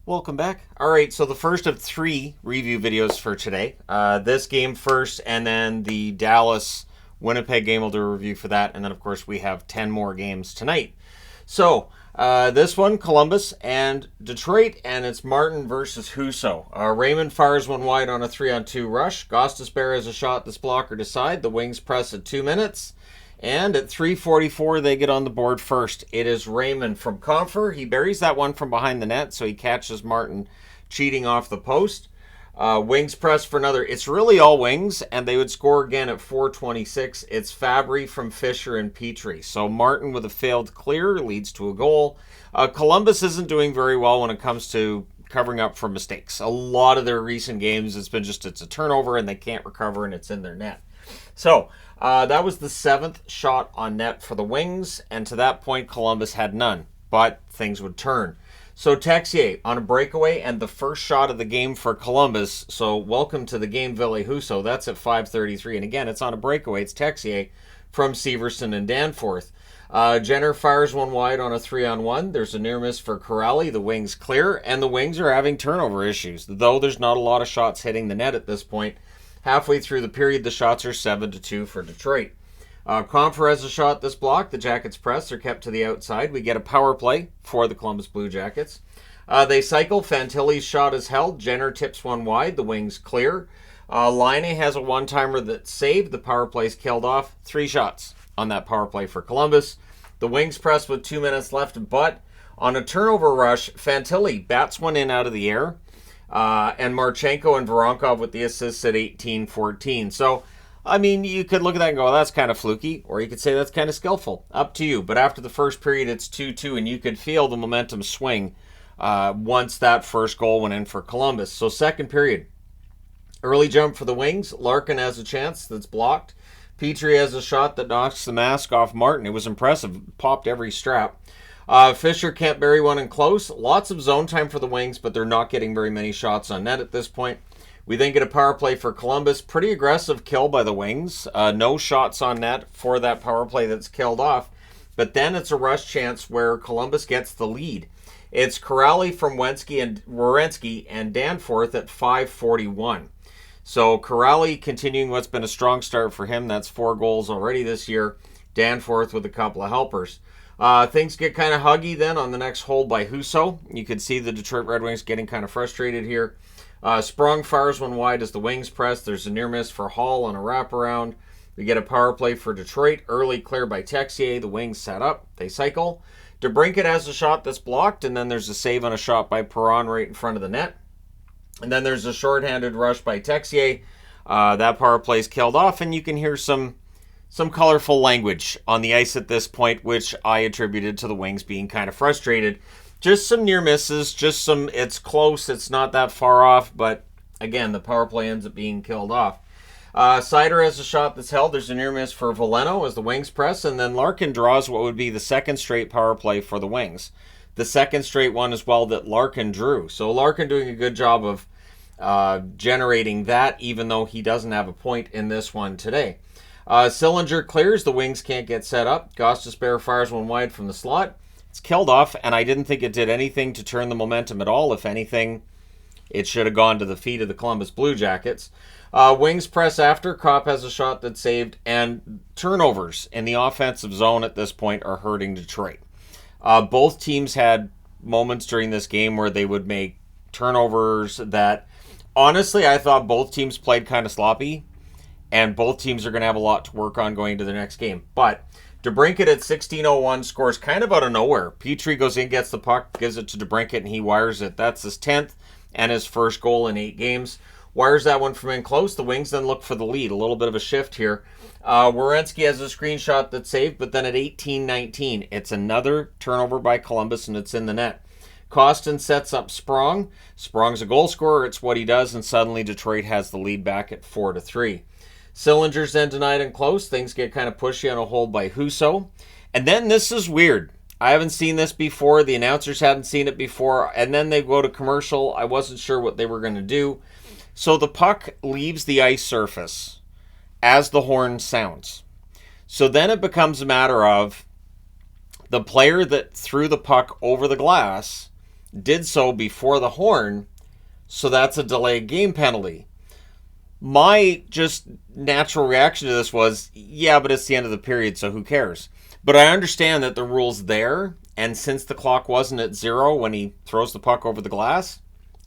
Welcome back. All right, so the first of three review videos for today. This game first, and then the Dallas Winnipeg game. We'll do a review for that, and then of course we have 10 more games tonight. So this one, Columbus and Detroit, and it's Martin versus Husso. Raymond fires one wide on a 3-on-2 rush. Gostisbehere has a shot that's blocker to side. The Wings press at 2 minutes. And at 3:44, they get on the board first. It is Raymond from Comfer. He buries that one from behind the net, so he catches Martin cheating off the post. Wings press for another. It's really all Wings, and they would score again at 4:26. It's Fabry from Fisher and Petrie. So Martin with a failed clear leads to a goal. Columbus isn't doing very well when it comes to covering up for mistakes. A lot of their recent games, it's a turnover, and they can't recover, and it's in their net. So that was the seventh shot on net for the Wings, and to that point, Columbus had none, but things would turn. So Texier on a breakaway and the first shot of the game for Columbus. So welcome to the game, Ville Husso. That's at 5:33, and again, it's on a breakaway. It's Texier from Severson and Danforth. Jenner fires one wide on a 3-on-1. There's a near miss for Corrali. The Wings clear, and the Wings are having turnover issues, though there's not a lot of shots hitting the net at this point. Halfway through the period, the shots are 7-2 for Detroit. Comfer has a shot that's blocked. The Jackets press. They're kept to the outside. We get a power play for the Columbus Blue Jackets. They cycle. Fantilli's shot is held. Jenner tips one wide. The Wings clear. Laine has a one-timer that's saved. The power play's killed off. 3 shots on that power play for Columbus. The Wings press with 2 minutes left, but on a turnover rush, Fantilli bats one in out of the air. And Marchenko and Voronkov with the assists at 18-14. So, I mean, you could look at that and go, well, that's kind of fluky, or you could say that's kind of skillful. Up to you. But after the first period, it's 2-2, and you could feel the momentum swing once that first goal went in for Columbus. So, second period, early jump for the Wings. Larkin has a chance that's blocked. Petrie has a shot that knocks the mask off Martin. It was impressive. Popped every strap. Fisher can't bury one in close. Lots of zone time for the Wings, but they're not getting very many shots on net at this point. We then get a power play for Columbus. Pretty aggressive kill by the Wings. No shots on net for that power play that's killed off. But then it's a rush chance where Columbus gets the lead. It's Corrali from Werenski and Danforth at 5:41. So Corrali continuing what's been a strong start for him. That's 4 goals already this year. Danforth with a couple of helpers. Things get kind of huggy then on the next hold by Husso. You could see the Detroit Red Wings getting kind of frustrated here. Sprong fires one wide as the Wings press. There's a near miss for Hall on a wraparound. We get a power play for Detroit. Early clear by Texier. The Wings set up. They cycle. DeBrincat has a shot that's blocked, and then there's a save on a shot by Perron right in front of the net. And then there's a shorthanded rush by Texier. That power play is killed off, and you can hear some colorful language on the ice at this point, which I attributed to the Wings being kind of frustrated. Just some near misses, it's close, it's not that far off, but again, the power play ends up being killed off. Sider has a shot that's held. There's a near miss for Veleno as the Wings press, and then Larkin draws what would be the second straight power play for the Wings. The second straight one as well that Larkin drew. So Larkin doing a good job of generating that, even though he doesn't have a point in this one today. Sillinger clears. The Wings can't get set up. Gostisbehere fires one wide from the slot. It's killed off, and I didn't think it did anything to turn the momentum at all. If anything, it should have gone to the feet of the Columbus Blue Jackets. Wings press after. Kopp has a shot that's saved, and turnovers in the offensive zone at this point are hurting Detroit. Both teams had moments during this game where they would make turnovers that, honestly, I thought both teams played kind of sloppy. And both teams are going to have a lot to work on going to the next game. But DeBrincat at 16:01 scores kind of out of nowhere. Petrie goes in, gets the puck, gives it to DeBrincat, and he wires it. That's his 10th and his first goal in 8 games. Wires that one from in close. The Wings then look for the lead. A little bit of a shift here. Werenski has a screenshot that's saved, but then at 18:19, it's another turnover by Columbus, and it's in the net. Costin sets up Sprong. Sprong's a goal scorer. It's what he does, and suddenly Detroit has the lead back at 4-3. Sillinger's then denied and close. Things get kind of pushy on a hold by Husso. And then this is weird. I haven't seen this before. The announcers hadn't seen it before. And then they go to commercial. I wasn't sure what they were going to do. So the puck leaves the ice surface as the horn sounds. So then it becomes a matter of the player that threw the puck over the glass did so before the horn, so that's a delayed game penalty. My just natural reaction to this was, yeah, but it's the end of the period, so who cares? But I understand that the rule's there, and since the clock wasn't at 0 when he throws the puck over the glass,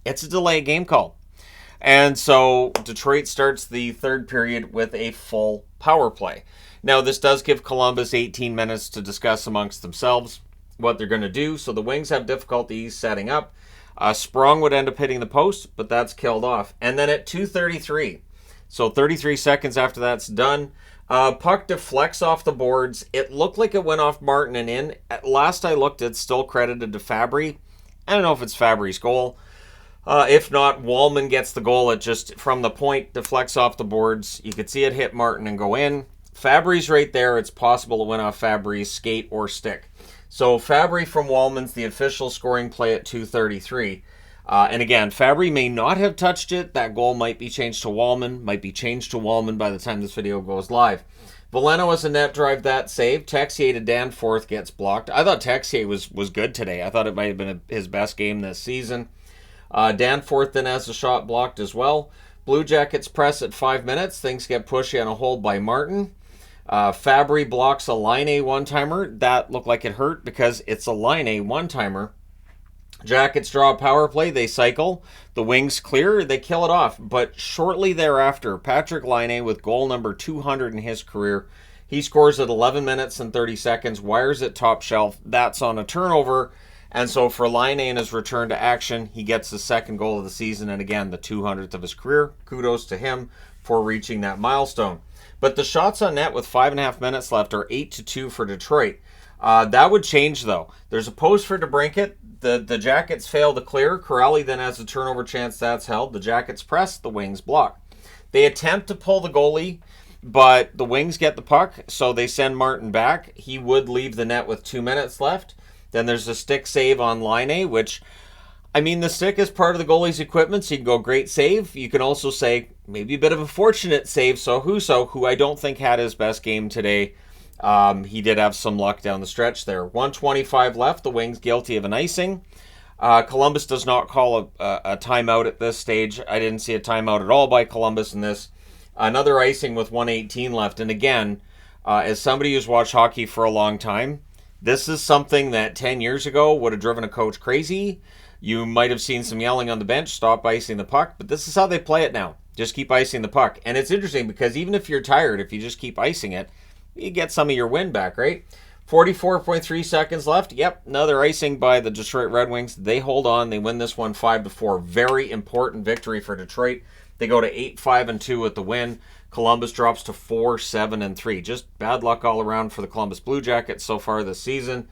it's a delayed game call. And so Detroit starts the third period with a full power play. Now, this does give Columbus 18 minutes to discuss amongst themselves what they're going to do. So the Wings have difficulties setting up. Sprong would end up hitting the post, but that's killed off. And then at 2:33, so 33 seconds after that's done, puck deflects off the boards. It looked like it went off Martin and in. At last I looked, it's still credited to Fabry. I don't know if it's Fabry's goal. If not, Wallman gets the goal. It just, from the point, deflects off the boards. You could see it hit Martin and go in. Fabry's right there. It's possible it went off Fabry's skate or stick. So Fabry from Wallman's the official scoring play at 2:33. And again, Fabry may not have touched it. That goal might be changed to Wallman. Might be changed to Wallman by the time this video goes live. Veleno was a net drive that save. Texier to Danforth gets blocked. I thought Texier was good today. I thought it might have been his best game this season. Danforth then has a shot blocked as well. Blue Jackets press at 5 minutes. Things get pushy on a hold by Martin. Fabry blocks a Laine one-timer. That looked like it hurt because it's a Laine one-timer. Jackets draw a power play. They cycle. The Wings clear. They kill it off. But shortly thereafter, Patrick Laine with goal number 200 in his career. He scores at 11 minutes and 30 seconds. Wires it top shelf. That's on a turnover. And so for Laine in his return to action, he gets the second goal of the season. And again, the 200th of his career. Kudos to him for reaching that milestone. But the shots on net with 5.5 minutes left are 8-2 for Detroit. That would change, though. There's a post for DeBrincat. The Jackets fail to clear. Corrali then has a turnover chance. That's held. The Jackets press. The Wings block. They attempt to pull the goalie, but the Wings get the puck, so they send Martin back. He would leave the net with 2 minutes left. Then there's a stick save on Laine, which, I mean, the stick is part of the goalie's equipment, so you can go great save. You can also say maybe a bit of a fortunate save. So Husso, who I don't think had his best game today, he did have some luck down the stretch there. 1:25 left. The Wings guilty of an icing. Columbus does not call a timeout at this stage. I didn't see a timeout at all by Columbus in this. Another icing with 1:18 left. And again, as somebody who's watched hockey for a long time, this is something that 10 years ago would have driven a coach crazy. You might have seen some yelling on the bench, stop icing the puck, but this is how they play it now. Just keep icing the puck. And it's interesting because even if you're tired, if you just keep icing it, you get some of your wind back, right? 44.3 seconds left. Yep, another icing by the Detroit Red Wings. They hold on. They win this one 5-4. Very important victory for Detroit. They go to 8-5-2 with the win. Columbus drops to 4-7-3. Just bad luck all around for the Columbus Blue Jackets so far this season.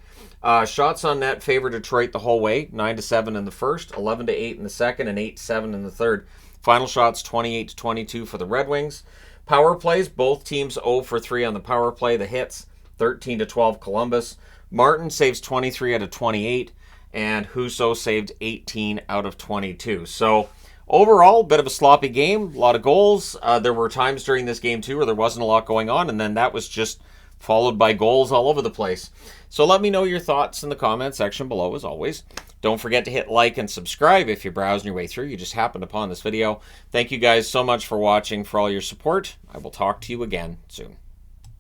Shots on net favor Detroit the whole way. 9-7 in the first, 11-8 in the second, and 8-7 in the third. Final shots 28-22 for the Red Wings. Power plays, both teams 0 for 3 on the power play. The hits, 13-12 Columbus. Martin saves 23 out of 28, and Husso saved 18 out of 22. So overall, a bit of a sloppy game, a lot of goals. There were times during this game, too, where there wasn't a lot going on, and then that was just followed by goals all over the place. So let me know your thoughts in the comment section below, as always. Don't forget to hit like and subscribe if you're browsing your way through. You just happened upon this video. Thank you guys so much for watching, for all your support. I will talk to you again soon.